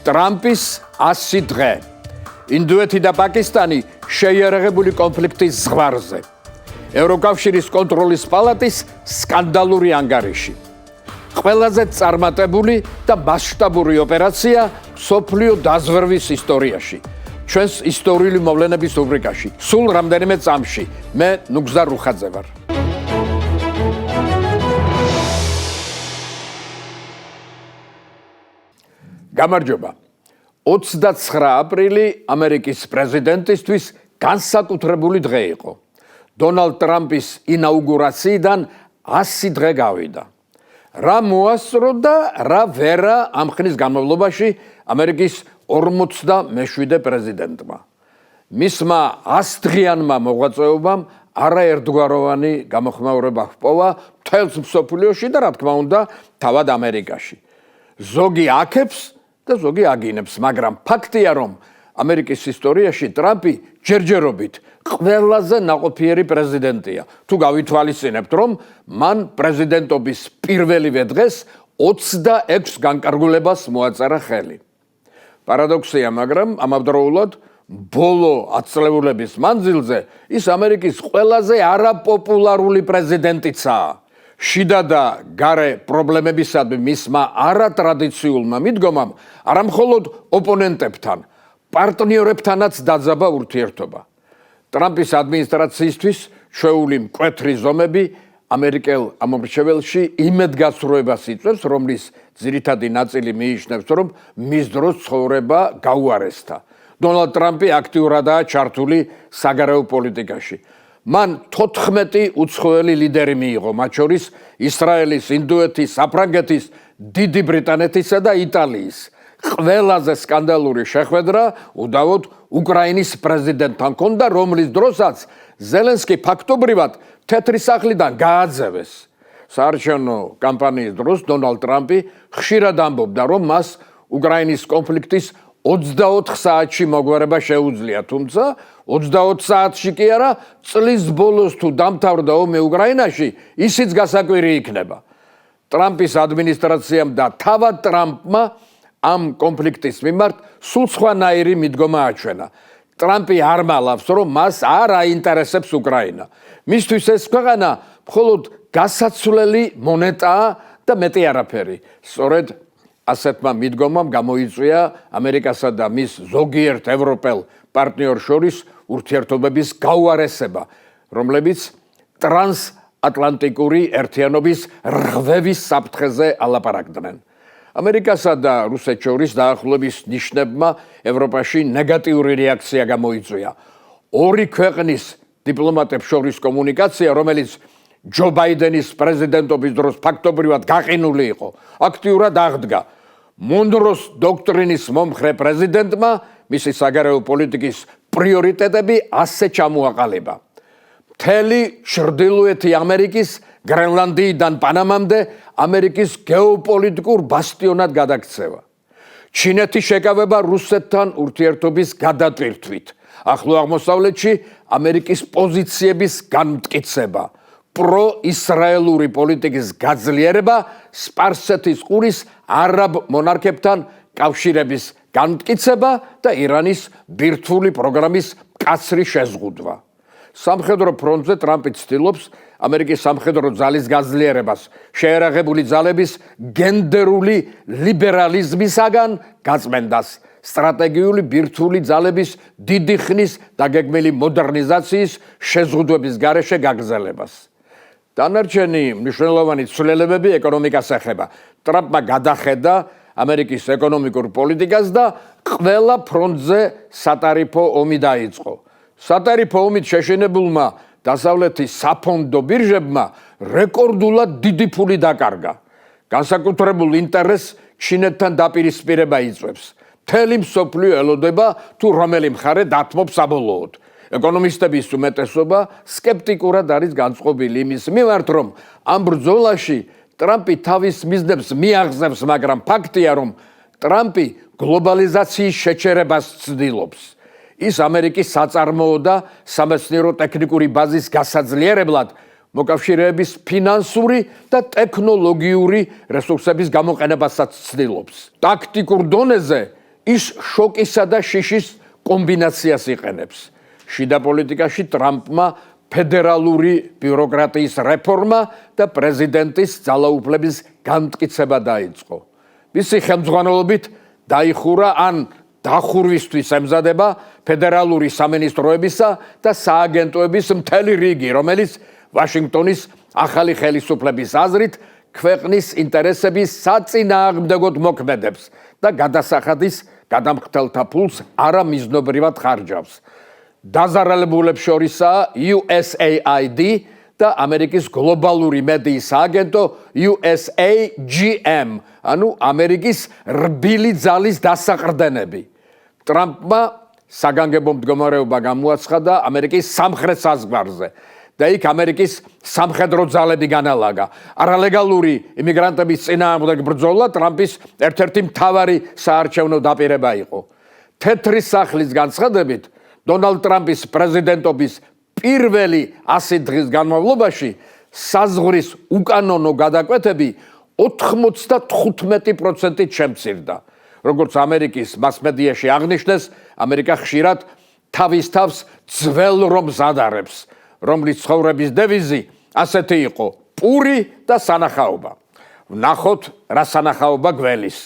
ტრამპის 100 დღე. ინდოეთი და პაკისტანი შეიარაღებული კონფლიქტის ზღვარზე. ევროკავშირის კონტროლის პალატის სკანდალური ანგარიში. ყველაზე წარმატებული და მასშტაბური ოპერაცია მსოფლიო დაზვერვის ისტორიაში. ჩვენს ისტორიული მოვლენების რუბრიკაში. სულ რამდენიმე წამში. მე ნუგზარ რუხაძე ვარ. გამარჯობა. 29 აპრილი ამერიკის პრეზიდენტისთვის განსაკუთრებული დღე იყო. დონალდ ტრამპის ინაუგურაციიდან 100 დღე გავიდა. რა მოასწრო და რა ვერა ამ ხნის განმავლობაში ამერიკის 47 პრეზიდენტმა. მისმა 100 დღიანმა მოღვაწეობამ არაერთგვაროვანი გამოხმაურება ჰპოვა მთელს მსოფლიოში და რა თქმა უნდა თავად ამერიკაში. ზოგი აქებს და ზოგი აგინებს, მაგრამ ფაქტია, რომ ამერიკის ისტორიაში ტრამპი ჯერჯერობით ყველაზე ნაყოფიერი პრეზიდენტია. თუ გავითვალისწინებთ, რომ მან პრეზიდენტობის პირველივე დღეს 26 განკარგულებას მოაწერა ხელი. პარადოქსია, მაგრამ ამავდროულად ბოლო 10 წლების მანძილზე ის ამერიკის ყველაზე არაპოპულარული პრეზიდენტიცაა. შიდა და გარე პრობლემებისადმი მისმა არატრადიციულმა მიდგომამ არამხოლოდ ოპონენტებთან, პარტნიორებთანაც დაძაბა ურთიერთობა. ტრამპის ადმინისტრაციისთვის ჩვეული მკვეთრი ზომები ამერიკელ ამომრჩეველში იმედგაცრუებას იწვევს, რომლის ძირითადი ნაწილი მიიჩნევს, რომ მის დროს ცხოვრება გაუარესდა. დონალდ ტრამპი აქტიურადაა ჩართული საგარეო პოლიტიკაში. მან 14 უცხოელი ლიდერი მიიღო, მათ შორის ისრაელის, ინდოეთის, საფრანგეთის, დიდი ბრიტანეთისა და იტალიის. ყველაზე სკანდალური შეხვედრა უდავოდ უკრაინის პრეზიდენტთან ჰქონდა, რომლის დროსაც ზელენსკი ფაქტობრივად თეთრი სახლიდან გააძევეს. საარჩევნო კამპანიის დროს დონალდ ტრამპი ხშირად ამბობდა, რომ მას უკრაინის კონფლიქტის 24 საათში მოგვარება შეუძლია, თუმცა 24 საათში კი არა, წლის ბოლოს თუ დამთავრდა ომი უკრაინაში, ისიც გასაკვირი იქნება. ტრამპის ადმინისტრაციამ და თავად ტრამპმა ამ კონფლიქტის მიმართ სულ სხვანაირი მიდგომა აჩვენა. ტრამპი არ მალავს, რომ მას არ აინტერესებს უკრაინა. მისთვის ეს ქვეყანა მხოლოდ გასაცვლელი მონეტაა და მეტი არაფერი. სწორედ ასეთმა მიდგომამ გამოიწვია ამერიკასა და მის ზოგიერთ ევროპელ პარტნიორს შორის ურთიერთობების გაუარესება, რომლებიც ტრანსატლანტიკური ერთიანობის რღვევის საფრთხეზე ალაპარაკდნენ. ამერიკასა და რუსეთს შორის დაახლოების ნიშნებმა ევროპაში ნეგატიური რეაქცია გამოიწვია. ორი ქვეყნის დიპლომატებს შორის კომუნიკაცია, რომელიც ჯო ბაიდენის პრეზიდენტობის დროს ფაქტობრივად გაყინული იყო, აქტიურად აღდგა. მონროს დოქტრინის მომხრე პრეზიდენტმა მისი საგარეო პოლიტიკის პრიორიტეტები ასე ჩამოაყალიბა. მთელი ჩრდილოეთი ამერიკის, გრენლანდიიდან პანამამდე ამერიკის გეოპოლიტიკურ ბასტიონად გადაქცევა. ჩინეთის შეკავება რუსეთთან ურთიერთობის გადატვირთვით. ახლო აღმოსავლეთში ამერიკის პოზიციების განმტკიცება. პრო-ისრაელური პოლიტიკის გაძლიერება, სპარსეთის ყურის არაბ მონარქებთან კავშირების განმტკიცება და ირანის ბირთვული პროგრამის მკაცრი შეზღუდვა. სამხედრო ფრონტზე ტრამპი ცდილობს ამერიკის სამხედრო ძალის გაძლიერებას, შეიარაღებული ძალების გენდერული ლიბერალიზმისაგან გაწმენდას, სტრატეგიული ბირთვული ძალების დიდი ხნის დაგეგმილი მოდერნიზაციის შეზღუდვების გარეშე გაგრძელებას. დანარჩენი მნიშვნელოვანი ცვლილებები ეკონომიკას ეხება. ტრამპმა გადახედა ამერიკის ეკონომიკურ პოლიტიკას და ყველა ფრონტზე სატარიფო ომი დაიწყო. სატარიფო ომით შეშინებულმა დასავლეთის საფონდო ბირჟებმა რეკორდულად დიდი ფული დაკარგა. განსაკუთრებულ ინტერესს ჩინეთთან დაპირისპირება იწვევს. მთელი მსოფლიო ელოდება თუ რომელი მხარე დათმობს საბოლოოდ. ეკონომისტების უმეტესობა სკეპტიკურად არის განწყობილი იმის მიმართ, რომ ამ ბრძოლაში ტრამპი თავის მიზნებს მიაღწევს, მაგრამ ფაქტია, რომ ტრამპი გლობალიზაციის შეჩერებას ცდილობს. ის ამერიკის საწარმოო და სამეცნიერო ტექნიკური ბაზის გასაძლიერებლად მოკავშირეების ფინანსური და ტექნოლოგიური რესურსების გამოყენებასაც ცდილობს. ტაქტიკურ დონეზე ის შოკისა და შიშის კომბინაციას იყენებს. შიდა პოლიტიკაში ტრამპმა ფედერალური ბიუროკრატიის რეფორმა და პრეზიდენტის ძალაუფლების განმტკიცება დაიწყო. მისი ხელმძღვანელობით დაიხურა ან დახურვისთვის ემზადება ფედერალური სამინისტროებისა და სააგენტოების მთელი რიგი, რომელიც ვაშინგტონის ახალი ხელისუფლების აზრით ქვეყნის ინტერესების საწინააღმდეგოდ მოქმედებს და გადასახადის გადამხდელთა ფულს არამიზნობრივად ხარჯავს. დაზარალებულებს შორისაა USAID და ამერიკის გლობალური მედიის სააგენტო USAGM, ანუ ამერიკის რბილი ძალის დასაყრდენები. ტრამპმა საგანგებო მდგომარეობა გამოაცხადა ამერიკის სამხრეთ საზღვარზე და იქ ამერიკის სამხედრო ძალები განალაგა. არალეგალური იმიგრანტების წინააღმდეგ ბრძოლა ტრამპის ერთ-ერთი მთავარი საარჩევნო დაპირება იყო. თეთრი სახლის განცხადებით, დონალდ ტრამპის პრეზიდენტობის პირველი 100 დღის განმავლობაში საზღვრის უკანონო გადაკვეთები 95%-ით შემცირდა. როგორც ამერიკის მასმედიაში აღნიშნეს, ამერიკა ხშირად თავის თავს ძველ რომს ადარებს, რომლის ცხოვრების დევიზი ასეთი იყო: პური და სანახაობა. ვნახოთ, რა სანახაობა გველის.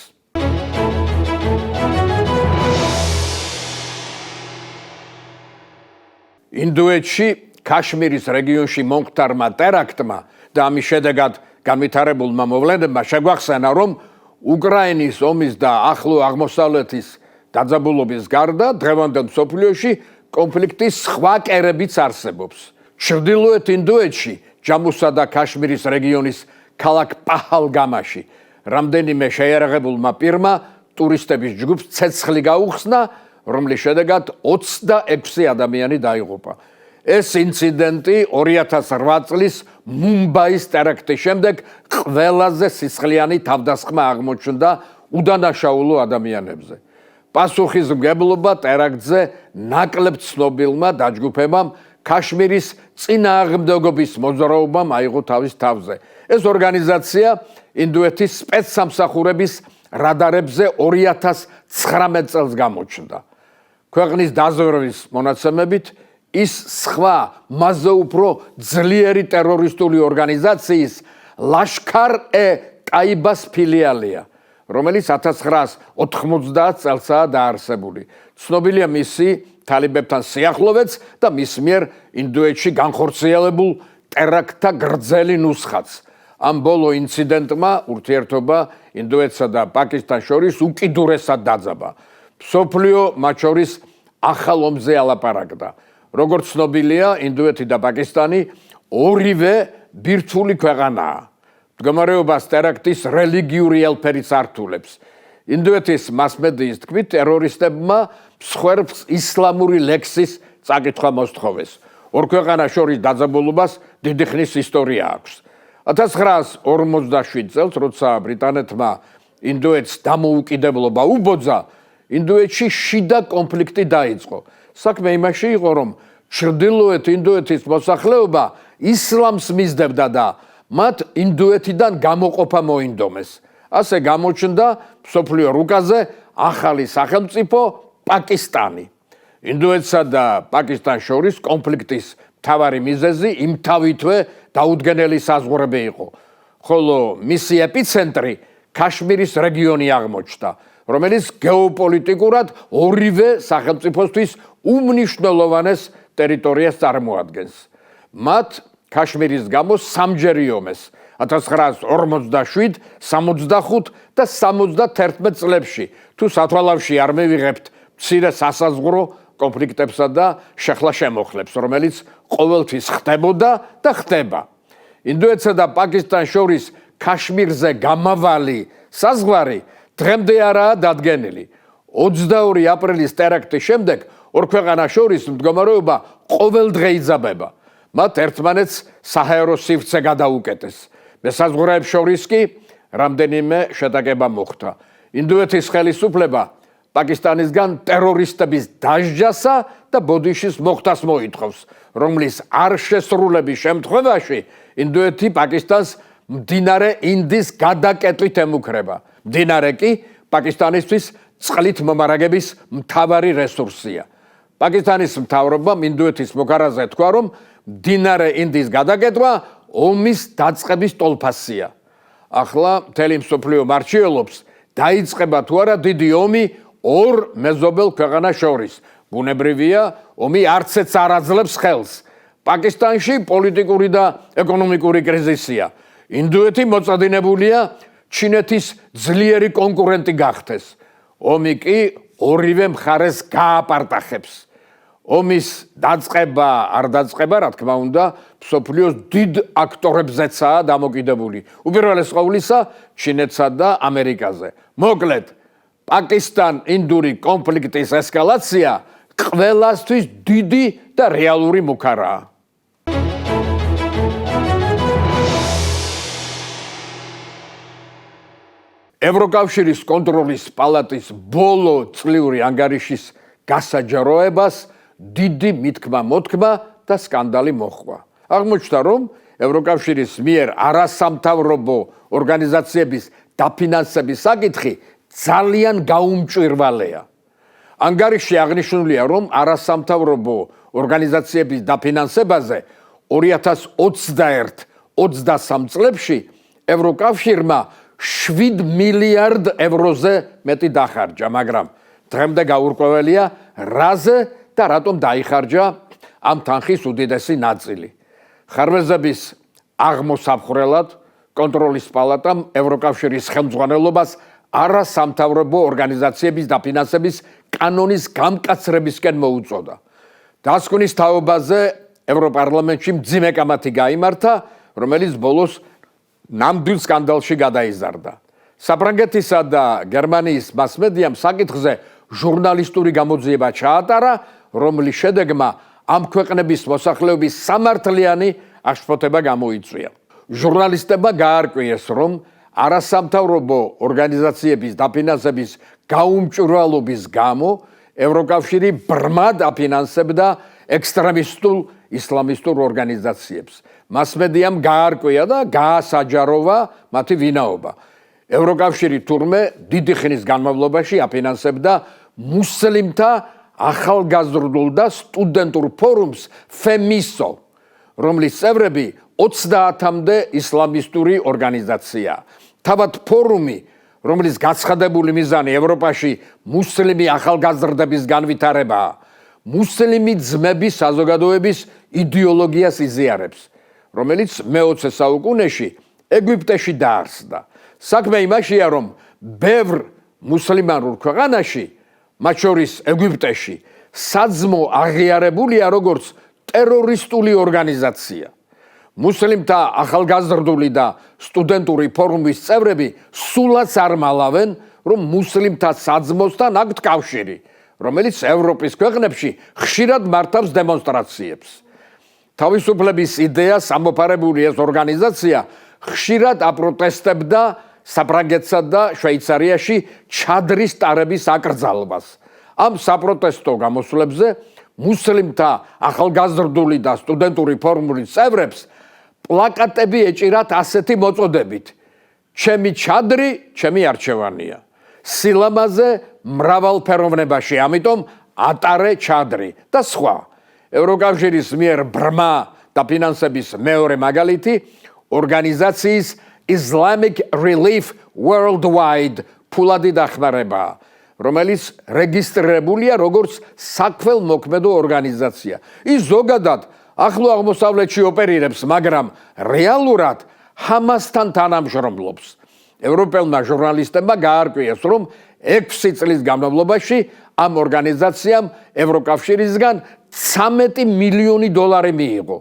ინდოეთში ქაშმირის რეგიონში მომხდარმა ტერაქტმა და ამის შედეგად განვითარებულმა მოვლენებმა შეგვახსენა, რომ უკრაინის ომის და ახლო აღმოსავლეთის დაძაბულობის გარდა დღევანდელ მსოფლიოში კონფლიქტის სხვა კერებიც არსებობს. ჩრდილოეთ ინდოეთში, ჯამუსა და ქაშმირის რეგიონის ქალაქ პაჰალგამაში რამდენიმე შეიარაღებულმა პირმა ტურისტების ჯგუფს ცეცხლი გაუხსნა, რომლის შედეგად 26 ადამიანი დაიღუპა. ეს ინციდენტი 2008 წლის მუმბაის ტერაქტის შემდეგ ყველაზე სისხლიანი თავდასხმა აღმოჩნდა უდანაშაულო ადამიანებზე. პასუხისმგებლობა ტერაქტზე ნაკლებ ცნობილმა დაჯგუფებამ ქაშმირის წინააღმდეგობის მოძრაობამ აიღო თავის თავზე. ეს ორგანიზაცია ინდოეთის სპეცსამსახურების რადარებზე 2019 წელს გამოჩნდა. ქვეყნის დაზვერვის მონაცემებით ის სხვა მასზე უფრო ძლიერი ტერორისტული ორგანიზაციის ლაშქარ-ე-ტაიბას ფილიალია, რომელიც 1990 წელსაა დაარსებული. ცნობილია მისი თალიბებთან სიახლოვეც და მის მიერ ინდოეთში განხორციელებულ ტერაქტთა გრძელი ნუსხაც. ამ ბოლო ინციდენტმა ურთიერთობა ინდოეთსა და პაკისტანს შორის უკიდურესად დაძაბა. მსოფლიო მათ შორის ახალ ომზე ალაპარაკდა. როგორც ცნობილია, ინდოეთი და პაკისტანი ორივე ბირთვული ქვეყანაა. მდგომარეობას ტერაქტის რელიგიური ელფერიც ართულებს. ინდოეთის მასმედიის თქმით, ტერორისტებმა მსხვერპლს ისლამური ლექსის წაკითხვა მოსთხოვეს. ორ ქვეყანას შორის დაძაბულობას დიდი ხნის ისტორია აქვს. 1947 წელს, როცა ბრიტანეთმა ინდოეთს დამოუკიდებლობა უბოძა, ინდოეთში შიდა კონფლიქტი დაიწყო. საქმე იმაში იყო, რომ ჩრდილოეთ ინდოეთის მოსახლეობა ისლამს მისდევდა და მათ ინდოეთიდან გამოყოფა მოინდომეს. ასე გამოჩნდა მსოფლიო რუკაზე ახალი სახელმწიფო პაკისტანი. ინდოეთსა და პაკისტანს შორის კონფლიქტის მთავარი მიზეზი იმთავითვე დაუდგენელი საზღვრები იყო, ხოლო მისი ეპიცენტრი ქაშმირის რეგიონი აღმოჩნდა, რომელიც გეოპოლიტიკურად ორივე სახელმწიფოსთვის უმნიშვნელოვანეს ტერიტორიას წარმოადგენს. მათ ქაშმირის გამო სამჯერ იომეს 1947, 65 და 71 წლებში, თუ სათვალავში არ მივიღებთ მცირე სასაზღვრო კონფლიქტებსა და შეხლა შემოხლებს, რომელიც ყოველთვის ხდებოდა და ხდება. ინდოეთსა და პაკისტანს შორის ქაშმირზე გამავალი საზღვარი დღემდე არაა დადგენილი. 22 აპრილის ტერაქტის შემდეგ ორ ქვეყანას შორის მდგომარეობა ყოველდღე იძაბება. მათ ერთმანეთს საჰაერო სივრცე გადაუკეტეს. მესაზღვრეებს შორის კი რამდენიმე შეტაკება მოხდა. ინდოეთის ხელისუფლება პაკისტანისგან ტერორისტების დასჯასა და ბოდიშის მოხდას მოითხოვს, რომლის არ შესრულების შემთხვევაში ინდოეთი პაკისტანს მდინარე ინდის გადაკეტვით ემუქრება. მდინარე კი პაკისტანისთვის წყლით მომარაგების მთავარი რესურსია. პაკისტანის მთავრობამ ინდოეთის მოქარაზე თქვა, რომ მდინარე ინდის გადაკეთვა ომის დაწყების ტოლფასია. ახლა მთელი მსოფლიო მარჩიელობს დაიწყება თუ არა დიდი ომი ორ მეზობელ ქვეყანას შორის. ბუნებრივია, ომი არცეც არ აძლევს ხელს. პაკისტანში პოლიტიკური და ეკონომიკური კრიზისია. ინდოეთი მოწადინებულია ჩინეთის ძლიერი კონკურენტი გახდეს. ომი კი ორივე მხარეს გააპარტახებს. ომის დაწყება არ დაწყება, რა თქმა უნდა, მსოფლიოს დიდ აქტორებზეცაა დამოკიდებული. უპირველეს ყოვლისა, ჩინეთსა და ამერიკაზე. მოკლედ, პაკისტან-ინდური კონფლიქტის ესკალაცია ყველასთვის დიდი და რეალური მუქარაა. ევროკავშირის კონტროლის პალატის ბოლო წლიური ანგარიშის გასაჯაროებას დიდი მითქმა-მოთქმა და სკანდალი მოჰყვა. აღმოჩნდა, რომ ევროკავშირის მიერ არასამთავრობო ორგანიზაციების დაფინანსების საკითხი ძალიან გაუმჭვირვალეა. ანგარიშში აღნიშნულია, რომ არასამთავრობო ორგანიზაციების დაფინანსებაზე 2021-23 წლებში ევროკავშირმა 7 მილიარდ ევროზე მეტი დახარჯა, მაგრამ დღემდე გაურკვეველია, რაზე და რატომ დაიხარჯა ამ თანხის უდიდესი ნაწილი. ხარვეზების აღმოსაფხრელად კონტროლის პალატამ ევროკავშირის ხელმძღვანელობას არასამთავრობო ორგანიზაციების დაფინანსების კანონის გამკაცრებისკენ მოუწოდა. დასკვნის თაობაზე ევროპარლამენტში მძიმე კამათი გაიმართა, რომელიც ბოლოს ნამდვილ სკანდალში გადაიზარდა. საფრანგეთისა და გერმანიის მასმედიამ საკითხზე ჟურნალისტური გამოძიება ჩაატარა, რომლის შედეგმა ამ ქვეყნების მოსახლეობის სამართლიანი აღშფოთება გამოიწვია. ჟურნალისტებმა გაარკვიეს, რომ არასამთავრობო ორგანიზაციების დაფინანსების გაუმჭვირვალობის გამო ევროკავშირი ბრმად აფინანსებდა ექსტრემისტულ ისლამისტურ ორგანიზაციებს. მასმედიამ გაარკვია და გაასაჯაროვა მათი ვინაობა. ევროკავშირი თურმე დიდი ხნის განმავლობაში აფინანსებდა მუსლიმთა ახალგაზრდულ და სტუდენტურ ფორუმს FEMISO, რომლის წევრები 30-მდე ისლამისტური ორგანიზაციაა. თავად ფორუმი, რომლის გაცხადებული მიზანი ევროპაში მუსლიმი ახალგაზრდების განვითარებაა, მუსლიმი ძმების საზოგადოების იდეოლოგიას იზიარებს, რომელიც მე-20 საუკუნეში ეგვიპტეში დაარსდა. საქმე იმაშია, რომ ბევრ მუსლიმანურ ქვეყანაში, მათ შორის ეგვიპტეში, საძმო აღიარებულია როგორც ტერორისტული ორგანიზაცია. მუსლიმთა ახალგაზრდული და სტუდენტური ფორუმის წევრები სულაც არ მალავენ, რომ მუსლიმთა საძმოსთან აქვთ კავშირი, რომელიც ევროპის ქვეყნებში ხშირად მართავს დემონსტრაციებს. თავისუფლების იდეას ამოფარებული ეს ორგანიზაცია ხშირად აპროტესტებდა საფრანგეთსა და შვეიცარიაში ჩადრის ტარების აკრძალვას. ამ საპროტესტო გამოსვლებზე მუსლიმთა ახალგაზრდული და სტუდენტური ფორუმის წევრებს პლაკატები ეჭირათ ასეთი მოწოდებით: ჩემი ჩადრი, ჩემი არჩევანია. სილამაზე მრავალფეროვნებაში, ამიტომ ატარე ჩადრი და სხვა. ევროკავშირის მიერ ბრმა დაფინანსების მეორე მაგალითი ორგანიზაციის Islamic Relief Worldwide ფულადი დახმარებაა, რომელიც რეგისტრირებულია როგორც საქველმოქმედო ორგანიზაცია. ის ზოგადად ახლო აღმოსავლეთში ოპერირებს, მაგრამ რეალურად ჰამასთან თანამშრომლობს. ევროპელმა ჟურნალისტებმა გაარკვიეს, რომ 6 წლის განმავლობაში ამ ორგანიზაციამ ევროკავშირისგან 13 მილიონი დოლარი მიიღო.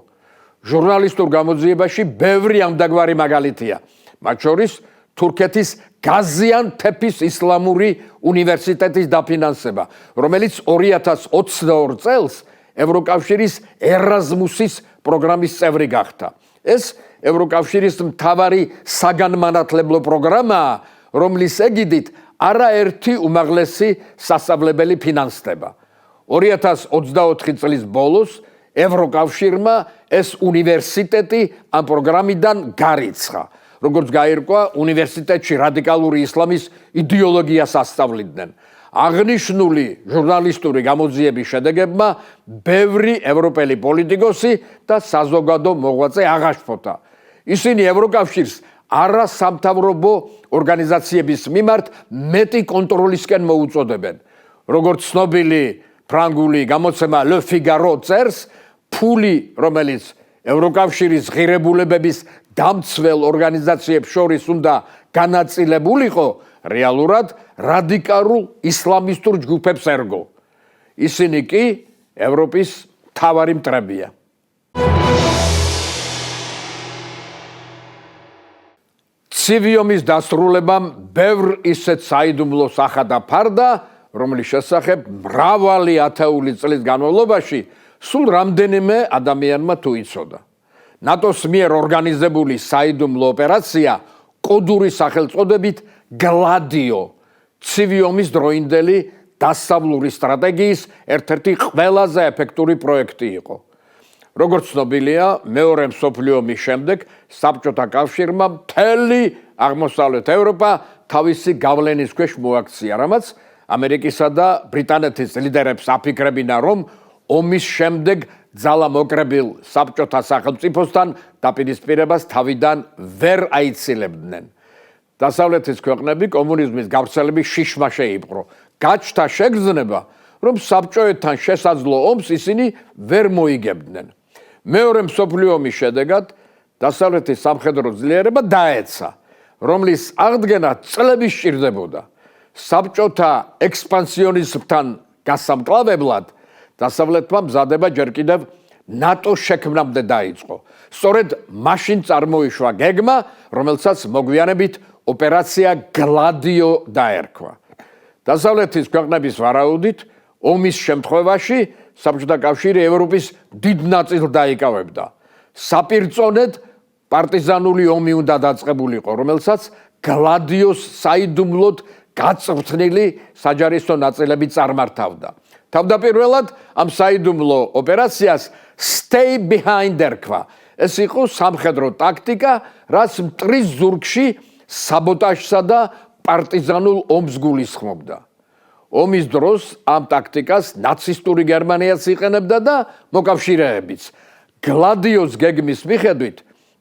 ჟურნალისტურ გამოძიებაში ბევრი ამდაგვარი მაგალითია, მათ შორის თურქეთის გაზიანთეფის ისლამური უნივერსიტეტის დაფინანსება, რომელიც 2022 წელს ევროკავშირის ერაზმუსის პროგრამის წევრი გახდა. ეს ევროკავშირის მთავარი საგანმანათლებლო პროგრამაა, რომლის ეგიდით არაერთი უმაღლესი სასწავლებელი ფინანსდება. 2024 წლის ბოლოს ევროკავშირმა ეს უნივერსიტეტი ამ პროგრამიდან გარიცხა. როგორც გაირკვა, უნივერსიტეტში რადიკალური ისლამის იდეოლოგიას ასწავლიდნენ. აღნიშნული ჟურნალისტური გამოძიების შედეგებმა ბევრი ევროპელი პოლიტიკოსი და საზოგადო მოღვაწე აღაშფოთა. ისინი ევროკავშირს არასამთავრობო ორგანიზაციების მიმართ მეტი კონტროლისკენ მოუწოდებენ. როგორც ცნობილი ფრანგული გამოცემა Le Figaro წერს, ფული, რომელიც ევროკავშირის ღირებულებების დამცველ ორგანიზაციებს შორის უნდა განაწილებულიყო, რეალურად რადიკალურ ისლამისტურ ჯგუფებს ერგო. ისინი კი ევროპის მთავარი მტრებია. ცივი ომის დასრულებამ ბევრ ისეთ საიდუმლოს ახადა ფარდა, რომლის შესახებ მრავალი ათეული წლის განმავლობაში სულ რამდენიმე ადამიანმა თუ იცოდა. ნატოს მიერ ორგანიზებული საიდუმლო ოპერაცია კოდური სახელწოდებით გლადიო, ცივი ომის დროინდელი დასავლური სტრატეგიის ერთ-ერთი ყველაზე ეფექტური პროექტი იყო. როგორც ცნობილია, მეორე მსოფლიო ომის შემდეგ საბჭოთა კავშირმა მთელი აღმოსავლეთ ევროპა თავისი გავლენის ქვეშ მოაქცია, რამაც ამერიკისა და ბრიტანეთის ლიდერებს აფიქრებინა, რომ ომის შემდეგ ძალამოკრებილ საბჭოთა სახელმწიფოსთან დაპირისპირებას თავიდან ვერ აიცილებდნენ. დასავლეთის ქვეყნები კომუნიზმის გავრცელების შიშმა შეიპყრო. გაჩნდა შეგრძნება, რომ საბჭოეთთან შესაძლო ომს ისინი ვერ მოიგებდნენ. მეორე მსოფლიო ომის შედეგად დასავლეთის სამხედრო ძლიერება დაეცა, რომლის აღდგენა წლები სჭირდებოდა. საბჭოთა ექსპანსიონიზმთან გასამკლავებლად დასავლეთმა მზადება ჯერ კიდევ ნატოს შექმნამდე დაიწყო. სწორედ მაშინ წარმოიშვა გეგმა, რომელსაც მოგვიანებით ოპერაცია გლადიო დაერქვა. დასავლეთის ქვეყნების ვარაუდით, ომის შემთხვევაში საბჭოთა კავშირი ევროპის დიდ ნაწილს დაიკავებდა. საპირწონედ პარტიზანული ომი უნდა დაწყებულიყო, რომელსაც გლადიოს საიდუმლოდ გაწვრთნილი საჯარისო ნაწილები წარმართავდა. თავდაპირველად ამ საიდუმლო ოპერაციას Stay Behind ერქვა. ეს იყო სამხედრო ტაქტიკა, რაც მტრის ზურგში საბოტაჟსა და პარტიზანულ ომს გულისხმობდა. ომის დროს ამ ტაქტიკას ნაცისტური გერმანიაც იყენებდა და მოკავშირეებიც. გლადიოს გეგმის მიხედვით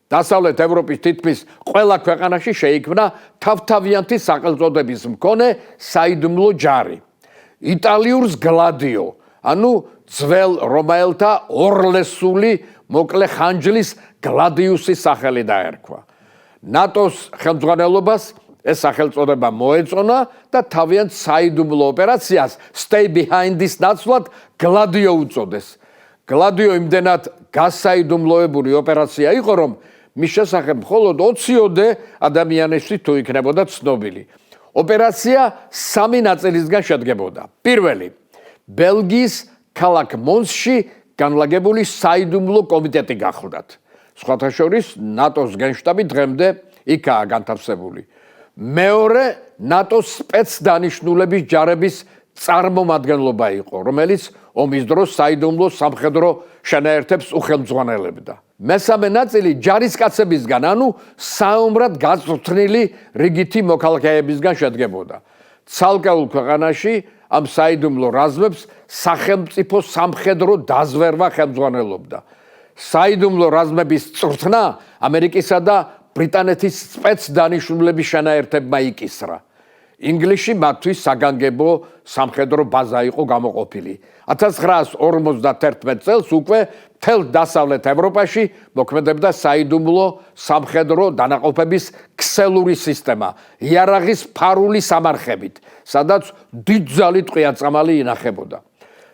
დასავლეთ ევროპის თითქმის ყველა ქვეყანაში შეიქმნა თავთავიანთი სახელწოდების მქონე საიდუმლო ჯარი. იტალიურს გლადიო, ანუ ძველ რომაელთა ორლესული მოკლე ხანჯლის გლადიუსის სახელი დაერქვა. ნატოს ხელმძღვანელობას ეს სახელწოდება მოეწონა და თავიანთ საიდუმლო ოპერაციას Stay Behind-ის ნაცვლად გლადიო უწოდეს. გლადიო იმდენად გასაიდუმლოებული ოპერაცია იყო, რომ მის შესახებ მხოლოდ 20-ოდე ადამიანისთვის თუ იქნებოდა ცნობილი. ოპერაცია 3 ნაწილისგან შედგებოდა. პირველი, ბელგიის ქალაქ მონსში განლაგებული საიდუმლო კომიტეტი გახლდათ. სხვათა შორის ნატოს გენშტაბი დღემდე იქაა განთავსებული. მეორე, ნატოს სპეცდანიშნულების ჯარების წარმომადგენლობა იყო, რომელიც ომის დროს საიდუმლო სამხედრო შენაერთებს უხელმძღვანელებდა. მესამე ნაწილი ჯარისკაცებისგან, ანუ საომრად გაწვრთნილი რიგითი მოქალაქეებისგან შედგებოდა. ცალკეულ ქვეყანაში ამ საიდუმლო რაზმებს სახელმწიფო სამხედრო დაზვერვა ხელმძღვანელობდა. საიდუმლო რაზმების წვრთნა ამერიკისა და ბრიტანეთის სპეცდანიშნულების შენაერთებმა იკისრა. ინგლისში მათთვის საგანგებო სამხედრო ბაზა იყო გამოყოფილი. 1951 წელს უკვე მთელ დასავლეთ ევროპაში მოქმედებდა საიდუმლო სამხედრო დანაყოფების ქსელური სისტემა, იარაღის ფარული სამარხებით, სადაც დიდძალი ტყვია-წამალი ინახებოდა.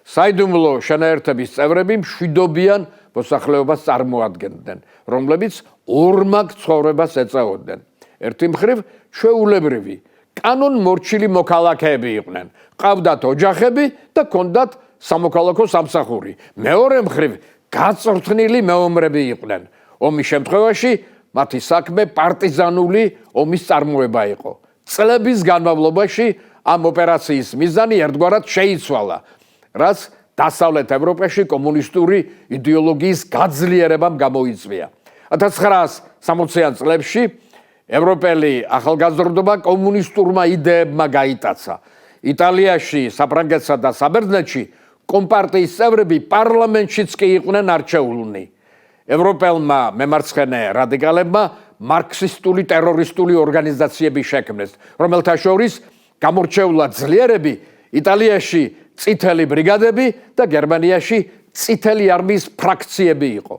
საიდუმლო შენაერთების წევრები მშვიდობიან მოსახლეობას წარმოადგენდნენ, რომლებიც ორმაგ ცხოვრებას ეწეოდნენ. ერთი მხრივ ჩვეულებრივი კანონმორჩილი მოქალაქეები იყვნენ, ყავდათ ოჯახები და ჰქონდათ სამოქალაქო სამსახური. მეორე მხრივ გაწვრთნილი მეომრები იყვნენ. ომის შემთხვევაში მათი საქმე პარტიზანული ომის წარმოება იყო. წლების განმავლობაში ამ ოპერაციის მიზანი ერთგვარად შეიცვალა, რაც დასავლეთ ევროპაში კომუნისტური იდეოლოგიის გაძლიერებამ გამოიწვია. 1960-იან წლებში ევროპელი ახალგაზრდობა კომუნისტურმა იდეებმა გაიტაცა. იტალიაში, საფრანგეთსა და საბერძნეთში კომპარტიის წევრები პარლამენტშიც კი იყვნენ არჩეულნი. ევროპელმა მემარცხენე რადიკალებმა მარქსისტული ტერორისტული ორგანიზაციები შექმნეს, რომელთა შორის გამორჩეულად ძლიერები იტალიაში წითელი ბრიგადები და გერმანიაში წითელი არმიის ფრაქციები იყო.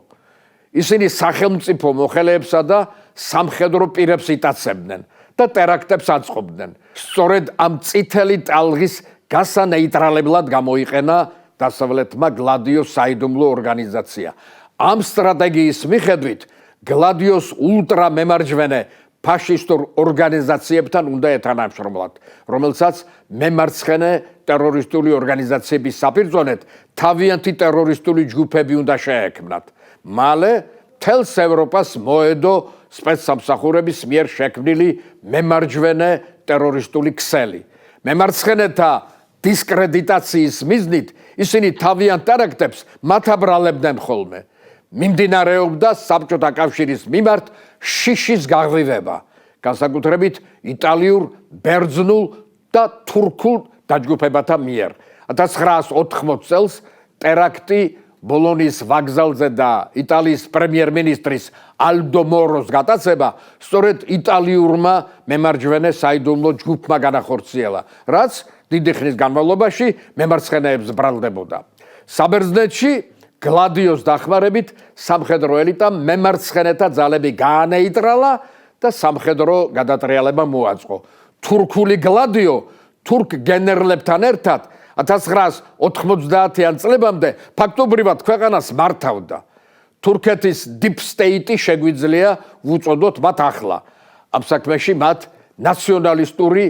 ისინი სახელმწიფო მოხელეებსა და სამხედრო პირებს იტაცებდნენ და ტერაქტებს აწყობდნენ. სწორედ ამ წითელი ტალღის გასანეიტრალებლად გამოიყენა დასავლეთმა გლადიოს საიდუმლო ორგანიზაცია. ამ სტრატეგიის მიხედვით გლადიოს ულტრამემარჯვენე ფაშისტურ ორგანიზაციებთან უნდა ეთანამშრომლად, რომელსაც მემარცხენე ტერორისტული ორგანიზაციების საფირწონედ თავიანთი ტერორისტული ჯგუფები უნდა შეექმნათ. მალე მთელს ევროპას მოედო სპეცსამსახურების მიერ შექმნილი მემარჯვენე ტერორისტული ქსელი. მემარცხენეთა დისკრედიტაციის მიზნით ისინი თავიანთ ტერაქტებს მათაბრალებდნენ ხოლმე. მიმდინარეობდა საბჭოთა კავშირის მიმართ შიშის გაღვივება, განსაკუთრებით იტალიურ, ბერძნულ და თურქულ დაჯგუფებათა მიერ. 1980 წელს ტერაქტი ბოლონის ვაგზალზე და იტალიის პრემიერ-მინისტრის ალდო მოროს გატაცება სწორედ იტალიურმა მემარჯვენე საიდუმლო ჯგუფმა განახორციელა, რაც დიდი ხნის განმავლობაში მემარცხენეებს ბრალდებოდა. საბერძნეთში გლადიოს დახმარებით სამხედრო ელიტამ მემარცხენეთა ძალები გაანეიტრალა და სამხედრო გადატრიალება მოაწყო. თურქული გლადიო თურქ გენერლებთან ერთად 1990-იან წლებამდე ფაქტობრივად ქვეყანას მართავდა. თურქეთის deep state შეგვიძლია ვუწოდოთ მათ ახლა. ამ საქმეში მათ ნაციონალისტური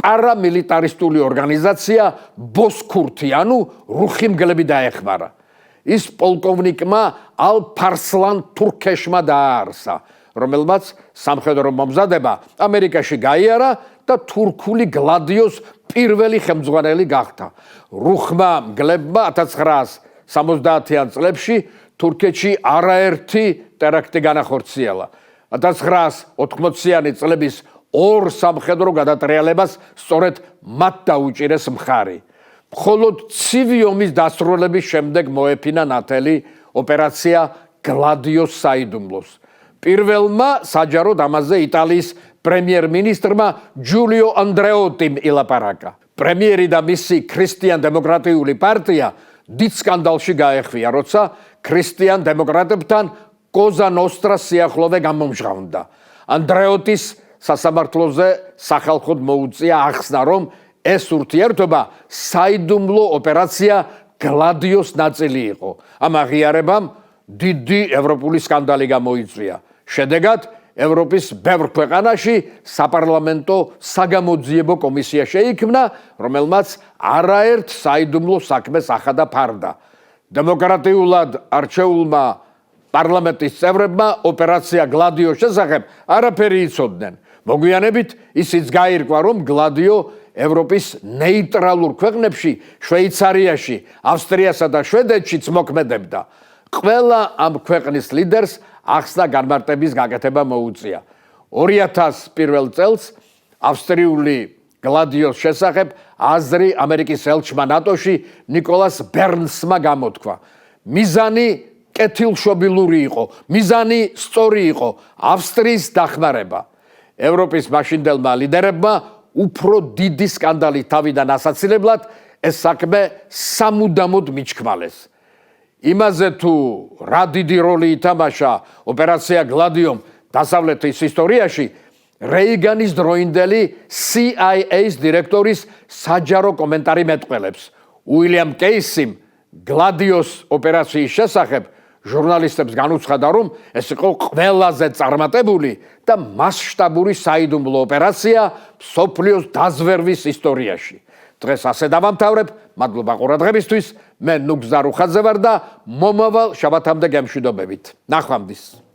პარამილიტარისტული ორგანიზაცია ბოსქურთი, ანუ რუხიმგლები დაეხმარა. ის პოლკოვნიკმა ალ-ფარსლან თურქეშმა დააარსა, რომელმაც სამხედრო მომზადება ამერიკაში გაიარა და თურქული გლადიოს პირველი ხელმძღვანელი გახდა. რუხმა მგლებმა 1970-იან წლებში თურქეთში არაერთი ტერაქტი განახორციელა. 1980-იანი წლების ორ სამხედრო გადატრიალებას სწორედ მათ დაუჭირეს მხარი. მხოლოდ ცივი ომის დასრულების შემდეგ მოეფინა ნათელი ოპერაცია გლადიოს საიდუმლოს. პირველმა საჯაროდ ამაზე იტალიის პრემიერ-მინისტრმა ჯულიო ანდრეოტიმ ილაპარაკა. პრემიერი და მისი ქრისტიან-დემოკრატიული პარტია დიდ სკანდალში გაეხვია, როცა ქრისტიან-დემოკრატებთან კოზა ნოსტრას სიახლოვე გამომჟღავნდა. ანდრეოტის სასამართლოზე სახალხოდ მოუწია ახსნა, რომ ეს ურთიერთობა საიდუმლო ოპერაცია გლადიოს ნაწილი იყო. ამ აღიარებამ დიდი ევროპული სკანდალი გამოიწვია. შედეგად ევროპის ბევრ ქვეყანაში საპარლამენტო საგამოძიებო კომისია შეიქმნა, რომელმაც არაერთ საიდუმლო საქმეს ახადა ფარდა. დემოკრატიულად არჩეულმა პარლამენტის წევრებმა ოპერაცია გლადიოს შესახებ არაფერი იცოდნენ. მოგვიანებით ისიც გაირკვა, რომ გლადიო ევროპის ნეიტრალურ ქვეყნებში, შვეიცარიაში, ავსტრიასა და შვედეთშიც მოქმედებდა. ყველა ამ ქვეყნის ლიდერს ახსნა განმარტების გაკეთება მოუწია. 2001 წელს ავსტრიული გლადიოს შესახებ აზრი ამერიკის ელჩმა ნატოში ნიკოლას ბერნსმა გამოთქვა. მიზანი კეთილშობილური იყო, მიზანი სწორი იყო, ავსტრიის დახმარება. ევროპის მაშინდელმა ლიდერებმა უფრო დიდი სკანდალი თავიდან ასაცილებლად ეს საქმე სამუდამოდ მიჩქმალეს. იმაზე თუ რა დიდი როლი ითამაშა ოპერაცია გლადიომ დასავლეთის ისტორიაში, რეიგანის დროინდელი CIA-ის დირექტორის საჯარო კომენტარი მეტყველებს. უილიამ კეისიმ გლადიოს ოპერაციის შესახებ ჟურნალისტებს განუცხადა, რომ ეს იყო ყველაზე წარმატებული და მასშტაბური საიდუმლო ოპერაცია მსოფლიოს დაზვერვის ისტორიაში. დღეს ასე დავამთავრებ, მადლობა ყურადღებისთვის. მე ნუგზარ უხაძე ვარ და მომავალ შაბათამდე გემშვიდობებით. ნახვამდის.